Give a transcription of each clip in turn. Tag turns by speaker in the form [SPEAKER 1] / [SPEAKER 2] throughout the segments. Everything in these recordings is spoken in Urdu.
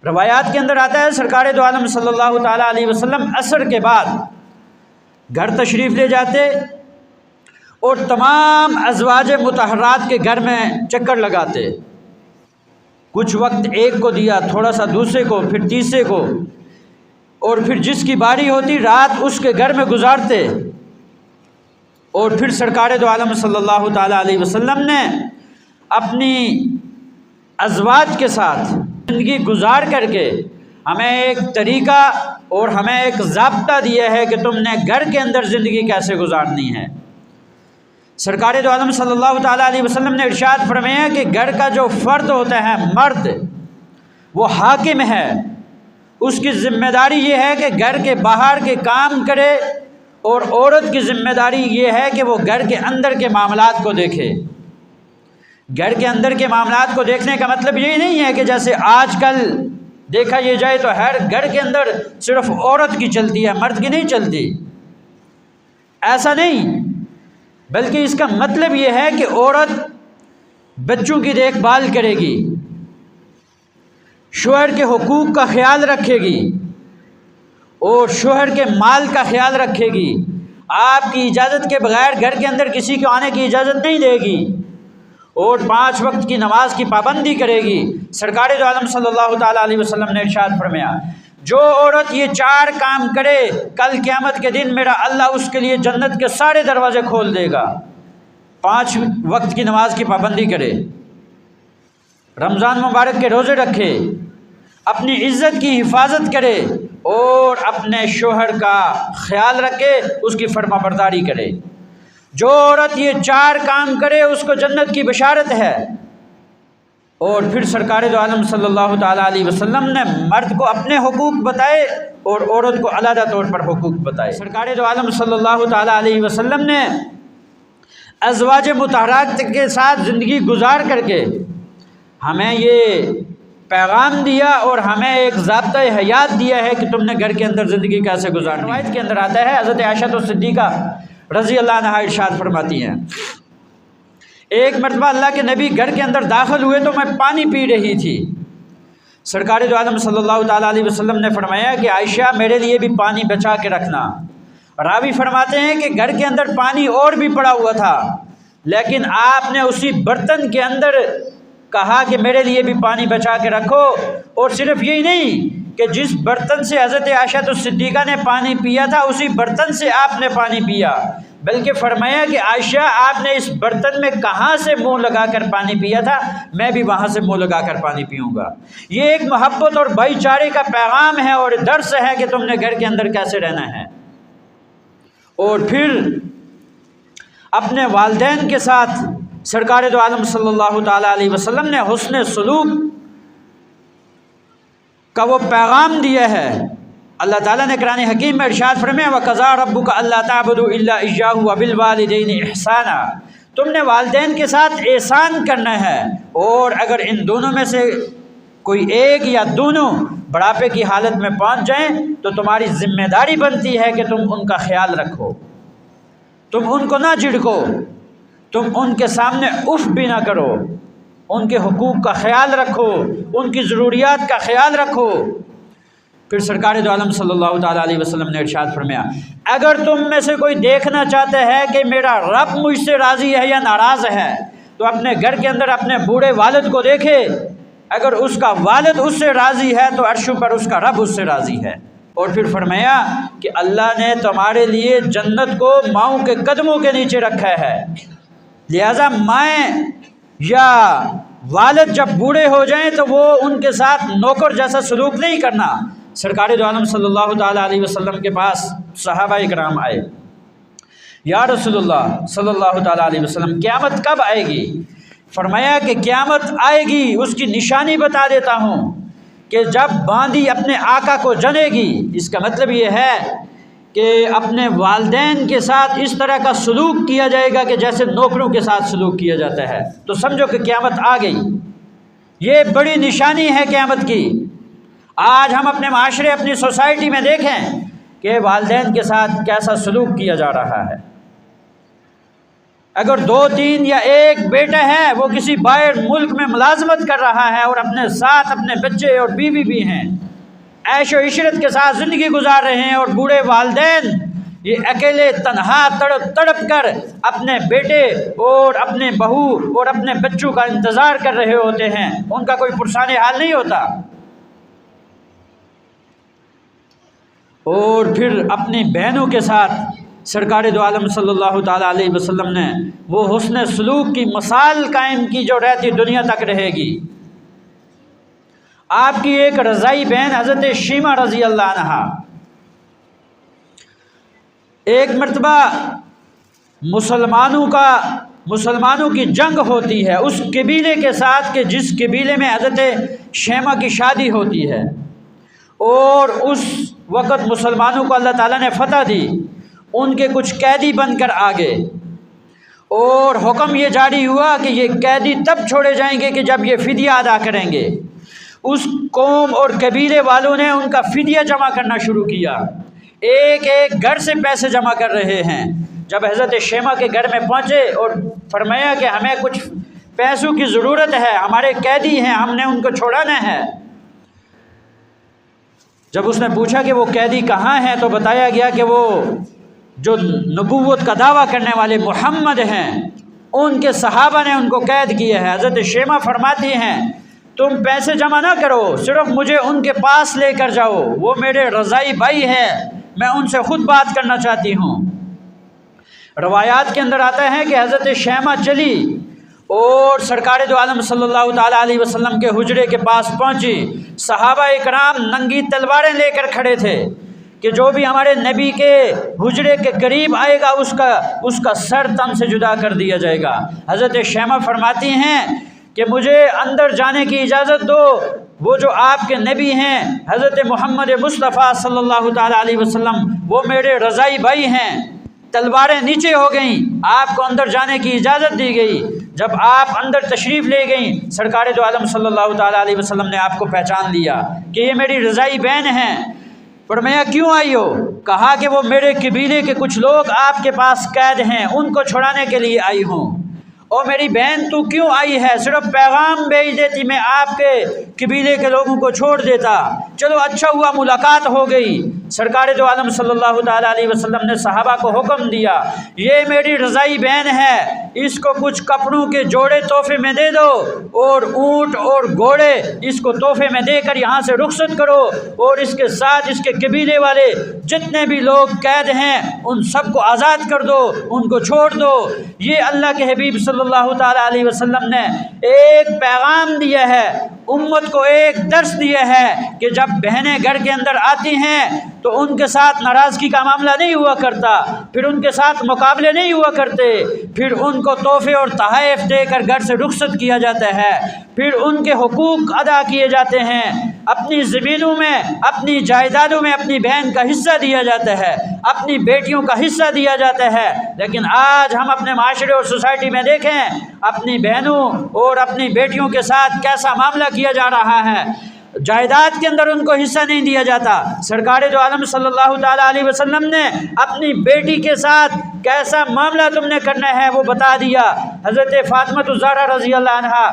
[SPEAKER 1] روایات کے اندر آتا ہے سرکار دو عالم صلی اللہ تعالیٰ علیہ وسلم عصر کے بعد گھر تشریف لے جاتے اور تمام ازواج مطہرات کے گھر میں چکر لگاتے. کچھ وقت ایک کو دیا، تھوڑا سا دوسرے کو، پھر تیسرے کو، اور پھر جس کی باری ہوتی رات اس کے گھر میں گزارتے. اور پھر سرکار دو عالم صلی اللہ تعالیٰ علیہ وسلم نے اپنی ازواج کے ساتھ زندگی گزار کر کے ہمیں ایک طریقہ اور ہمیں ایک ضابطہ دیا ہے کہ تم نے گھر کے اندر زندگی کیسے گزارنی ہے. سرکار دو عالم صلی اللہ تعالیٰ علیہ وسلم نے ارشاد فرمایا کہ گھر کا جو فرد ہوتا ہے، مرد، وہ حاکم ہے. اس کی ذمہ داری یہ ہے کہ گھر کے باہر کے کام کرے، اور عورت کی ذمہ داری یہ ہے کہ وہ گھر کے اندر کے معاملات کو دیکھے. گھر کے اندر کے معاملات کو دیکھنے کا مطلب یہ نہیں ہے کہ جیسے آج کل دیکھا یہ جائے تو ہر گھر کے اندر صرف عورت کی چلتی ہے، مرد کی نہیں چلتی. ایسا نہیں، بلکہ اس کا مطلب یہ ہے کہ عورت بچوں کی دیکھ بھال کرے گی، شوہر کے حقوق کا خیال رکھے گی، اور شوہر کے مال کا خیال رکھے گی. آپ کی اجازت کے بغیر گھر کے اندر کسی کو آنے کی اجازت نہیں دے گی، اور 5 وقت کی نماز کی پابندی کرے گی. سرکار دو عالم صلی اللہ تعالیٰ علیہ وسلم نے ارشاد فرمایا جو عورت یہ 4 کام کرے کل قیامت کے دن میرا اللہ اس کے لیے جنت کے سارے دروازے کھول دے گا. 5 وقت کی نماز کی پابندی کرے، رمضان مبارک کے روزے رکھے، اپنی عزت کی حفاظت کرے، اور اپنے شوہر کا خیال رکھے، اس کی فرما برداری کرے. جو عورت یہ 4 کام کرے اس کو جنت کی بشارت ہے. اور پھر سرکار دو عالم صلی اللہ تعالیٰ علیہ وسلم نے مرد کو اپنے حقوق بتائے اور عورت کو علیحدہ طور پر حقوق بتائے. سرکار دو عالم صلی اللہ تعالیٰ علیہ وسلم نے ازواج مطہرات کے ساتھ زندگی گزار کر کے ہمیں یہ پیغام دیا اور ہمیں ایک ضابطۂ حیات دیا ہے کہ تم نے گھر کے اندر زندگی کیسے گزارنی. روایت کے اندر آتا ہے حضرت عائشہ صدیقہ رضی اللہ عنہا ارشاد فرماتی ہیں ایک مرتبہ اللہ کے نبی گھر کے اندر داخل ہوئے تو میں پانی پی رہی تھی. سرکار دو عالم صلی اللہ تعالیٰ علیہ وسلم نے فرمایا کہ عائشہ میرے لیے بھی پانی بچا کے رکھنا. راوی فرماتے ہیں کہ گھر کے اندر پانی اور بھی پڑا ہوا تھا، لیکن آپ نے اسی برتن کے اندر کہا کہ میرے لیے بھی پانی بچا کے رکھو. اور صرف یہی نہیں کہ جس برتن سے حضرت عائشہ صدیقہ نے پانی پیا تھا اسی برتن سے آپ نے پانی پیا، بلکہ فرمایا کہ عائشہ آپ نے اس برتن میں کہاں سے منہ لگا کر پانی پیا تھا، میں بھی وہاں سے منہ لگا کر پانی پیوں گا. یہ ایک محبت اور بھائی چارے کا پیغام ہے اور درس ہے کہ تم نے گھر کے اندر کیسے رہنا ہے. اور پھر اپنے والدین کے ساتھ سرکار دو عالم صلی اللہ تعالیٰ علیہ وسلم نے حسن سلوک کا وہ پیغام دیا ہے. اللہ تعالیٰ نے قرآن حکیم میں ارشاد فرمایا وَقَضَىٰ رَبُّكَ أَلَّا تَعْبُدُوا إِلَّا إِيَّاهُ وَبِالْوَالِدَيْنِ إِحْسَانًا. تم نے والدین کے ساتھ احسان کرنا ہے، اور اگر ان دونوں میں سے کوئی ایک یا دونوں بڑھاپے کی حالت میں پہنچ جائیں تو تمہاری ذمہ داری بنتی ہے کہ تم ان کا خیال رکھو، تم ان کو نہ جھڑکو، تم ان کے سامنے اف بھی نہ کرو، ان کے حقوق کا خیال رکھو، ان کی ضروریات کا خیال رکھو. پھر سرکار دو عالم صلی اللہ تعالیٰ علیہ وسلم نے ارشاد فرمایا اگر تم میں سے کوئی دیکھنا چاہتا ہے کہ میرا رب مجھ سے راضی ہے یا ناراض ہے تو اپنے گھر کے اندر اپنے بوڑھے والد کو دیکھے. اگر اس کا والد اس سے راضی ہے تو عرشوں پر اس کا رب اس سے راضی ہے. اور پھر فرمایا کہ اللہ نے تمہارے لیے جنت کو ماؤں کے قدموں کے نیچے رکھا ہے، لہذا مائیں یا والد جب بوڑھے ہو جائیں تو وہ ان کے ساتھ نوکر جیسا سلوک نہیں کرنا. سرکار دو عالم صلی اللہ تعالیٰ علیہ وسلم کے پاس صحابہ اکرام آئے، یا رسول اللہ صلی اللہ تعالیٰ علیہ وسلم قیامت کب آئے گی؟ فرمایا کہ قیامت آئے گی، اس کی نشانی بتا دیتا ہوں کہ جب باندی اپنے آقا کو جنے گی. اس کا مطلب یہ ہے کہ اپنے والدین کے ساتھ اس طرح کا سلوک کیا جائے گا کہ جیسے نوکروں کے ساتھ سلوک کیا جاتا ہے، تو سمجھو کہ قیامت آ گئی. یہ بڑی نشانی ہے قیامت کی. آج ہم اپنے معاشرے اپنی سوسائٹی میں دیکھیں کہ والدین کے ساتھ کیسا سلوک کیا جا رہا ہے. اگر 2 3 یا 1 بیٹا ہے وہ کسی باہر ملک میں ملازمت کر رہا ہے اور اپنے ساتھ اپنے بچے اور بیوی بھی ہیں، عیش و عشرت کے ساتھ زندگی گزار رہے ہیں، اور بوڑھے والدین یہ اکیلے تنہا تڑپ تڑپ کر اپنے بیٹے اور اپنے بہو اور اپنے بچوں کا انتظار کر رہے ہوتے ہیں، ان کا کوئی پرسان حال نہیں ہوتا۔ اور پھر اپنی بہنوں کے ساتھ سرکار دو عالم صلی اللہ تعالیٰ علیہ وسلم نے وہ حسن سلوک کی مثال قائم کی جو رہتی دنیا تک رہے گی۔ آپ کی ایک رضائی بہن حضرت شیمہ رضی اللہ عنہا، ایک مرتبہ مسلمانوں کی جنگ ہوتی ہے اس قبیلے کے ساتھ کہ جس قبیلے میں حضرت شیمہ کی شادی ہوتی ہے، اور اس وقت مسلمانوں کو اللہ تعالیٰ نے فتح دی، ان کے کچھ قیدی بن کر آگے، اور حکم یہ جاری ہوا کہ یہ قیدی تب چھوڑے جائیں گے کہ جب یہ فدیہ ادا کریں گے۔ اس قوم اور قبیلے والوں نے ان کا فدیہ جمع کرنا شروع کیا، ایک ایک گھر سے پیسے جمع کر رہے ہیں۔ جب حضرت شیمہ کے گھر میں پہنچے اور فرمایا کہ ہمیں کچھ پیسوں کی ضرورت ہے، ہمارے قیدی ہیں، ہم نے ان کو چھوڑانا ہے۔ جب اس نے پوچھا کہ وہ قیدی کہاں ہیں تو بتایا گیا کہ وہ جو نبوت کا دعویٰ کرنے والے محمد ہیں ان کے صحابہ نے ان کو قید کیا ہے۔ حضرت شیمہ فرماتی ہیں تم پیسے جمع نہ کرو، صرف مجھے ان کے پاس لے کر جاؤ، وہ میرے رضائی بھائی ہیں، میں ان سے خود بات کرنا چاہتی ہوں۔ روایات کے اندر آتا ہے کہ حضرت شیمہ چلی اور سرکار دو عالم صلی اللہ تعالیٰ علیہ وسلم کے حجرے کے پاس پہنچی۔ صحابہ اکرام ننگی تلواریں لے کر کھڑے تھے کہ جو بھی ہمارے نبی کے حجرے کے قریب آئے گا اس کا سر تن سے جدا کر دیا جائے گا۔ حضرت شیمہ فرماتی ہیں کہ مجھے اندر جانے کی اجازت دو، وہ جو آپ کے نبی ہیں حضرت محمد مصطفیٰ صلی اللہ تعالیٰ علیہ وسلم وہ میرے رضائی بھائی ہیں۔ تلواریں نیچے ہو گئیں، آپ کو اندر جانے کی اجازت دی گئی۔ جب آپ اندر تشریف لے گئیں، سرکار دو عالم صلی اللہ تعالیٰ علیہ وسلم نے آپ کو پہچان لیا کہ یہ میری رضائی بہن ہیں۔ فرمایا کیوں آئی ہو؟ کہا کہ وہ میرے قبیلے کے کچھ لوگ آپ کے پاس قید ہیں، ان کو چھڑانے کے لیے آئی ہوں۔ اور میری بہن تو کیوں آئی ہے؟ صرف پیغام بھیج دیتی، میں آپ کے قبیلے کے لوگوں کو چھوڑ دیتا۔ چلو اچھا ہوا ملاقات ہو گئی۔ سرکار دو عالم صلی اللہ تعالیٰ علیہ وسلم نے صحابہ کو حکم دیا یہ میری رضائی بہن ہے، اس کو کچھ کپڑوں کے جوڑے تحفے میں دے دو، اور اونٹ اور گھوڑے اس کو تحفے میں دے کر یہاں سے رخصت کرو، اور اس کے ساتھ اس کے قبیلے والے جتنے بھی لوگ قید ہیں ان سب کو آزاد کر دو، ان کو چھوڑ دو۔ یہ اللہ کے حبیب صلی اللہ تعالیٰ علیہ وسلم نے ایک پیغام دیا ہے، امت کو ایک درس دیا ہے کہ جب بہنیں گھر کے اندر آتی ہیں تو ان کے ساتھ ناراضگی کا معاملہ نہیں ہوا کرتا، پھر ان کے ساتھ مقابلے نہیں ہوا کرتے، پھر ان کو تحفے اور تحائف دے کر گھر سے رخصت کیا جاتا ہے، پھر ان کے حقوق ادا کیے جاتے ہیں، اپنی زمینوں میں اپنی جائیدادوں میں اپنی بہن کا حصہ دیا جاتا ہے، اپنی بیٹیوں کا حصہ دیا جاتا ہے۔ لیکن آج ہم اپنے معاشرے اور سوسائٹی میں دیکھیں اپنی بہنوں اور اپنی بیٹیوں کے ساتھ کیسا معاملہ کیا جا رہا ہے، جائیداد کے اندر ان کو حصہ نہیں دیا جاتا۔ سرکار دو عالم صلی اللہ تعالیٰ علیہ وسلم نے اپنی بیٹی کے ساتھ کیسا معاملہ تم نے کرنا ہے وہ بتا دیا۔ حضرت فاطمہ الزہرا رضی اللہ عنہا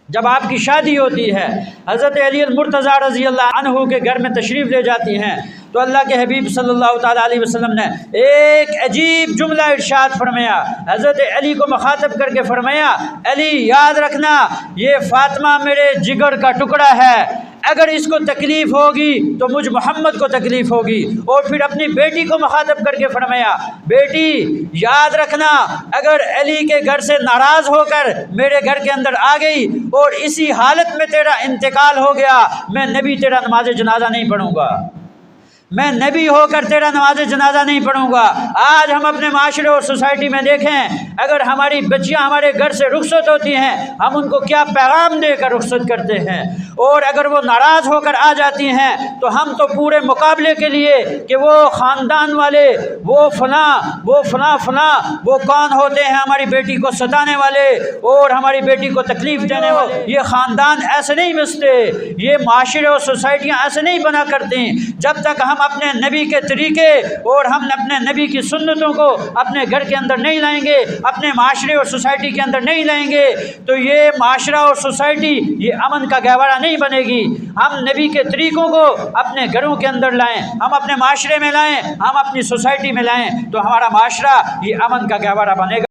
[SPEAKER 1] جب آپ کی شادی ہوتی ہے، حضرت علی المرتضیٰ رضی اللہ عنہ کے گھر میں تشریف لے جاتی ہیں تو اللہ کے حبیب صلی اللہ تعالیٰ علیہ وسلم نے ایک عجیب جملہ ارشاد فرمایا، حضرت علی کو مخاطب کر کے فرمایا علی یاد رکھنا یہ فاطمہ میرے جگر کا ٹکڑا ہے، اگر اس کو تکلیف ہوگی تو مجھ محمد کو تکلیف ہوگی۔ اور پھر اپنی بیٹی کو مخاطب کر کے فرمایا بیٹی یاد رکھنا اگر علی کے گھر سے ناراض ہو کر میرے گھر کے اندر آ گئی اور اسی حالت میں تیرا انتقال ہو گیا، میں نبی تیرا نماز جنازہ نہیں پڑھوں گا، میں نبی ہو کر تیرا نماز جنازہ نہیں پڑھوں گا۔ آج ہم اپنے معاشرے اور سوسائٹی میں دیکھیں اگر ہماری بچیاں ہمارے گھر سے رخصت ہوتی ہیں ہم ان کو کیا پیغام دے کر رخصت کرتے ہیں، اور اگر وہ ناراض ہو کر آ جاتی ہیں تو ہم تو پورے مقابلے کے لیے کہ وہ خاندان والے وہ فلاں وہ کون ہوتے ہیں ہماری بیٹی کو ستانے والے اور ہماری بیٹی کو تکلیف دینے والے، یہ خاندان ایسے نہیں بستے، یہ معاشرے اور سوسائٹیاں ایسے نہیں بنا کرتی۔ جب تک ہم ہم اپنے نبی کے طریقے اور ہم اپنے نبی کی سنتوں کو اپنے گھر کے اندر نہیں لائیں گے، اپنے معاشرے اور سوسائٹی کے اندر نہیں لائیں گے، تو یہ معاشرہ اور سوسائٹی یہ امن کا گہوارہ نہیں بنے گی۔ ہم نبی کے طریقوں کو اپنے گھروں کے اندر لائیں، ہم اپنے معاشرے میں لائیں، ہم اپنی سوسائٹی میں لائیں، تو ہمارا معاشرہ یہ امن کا گہوارہ بنے گا۔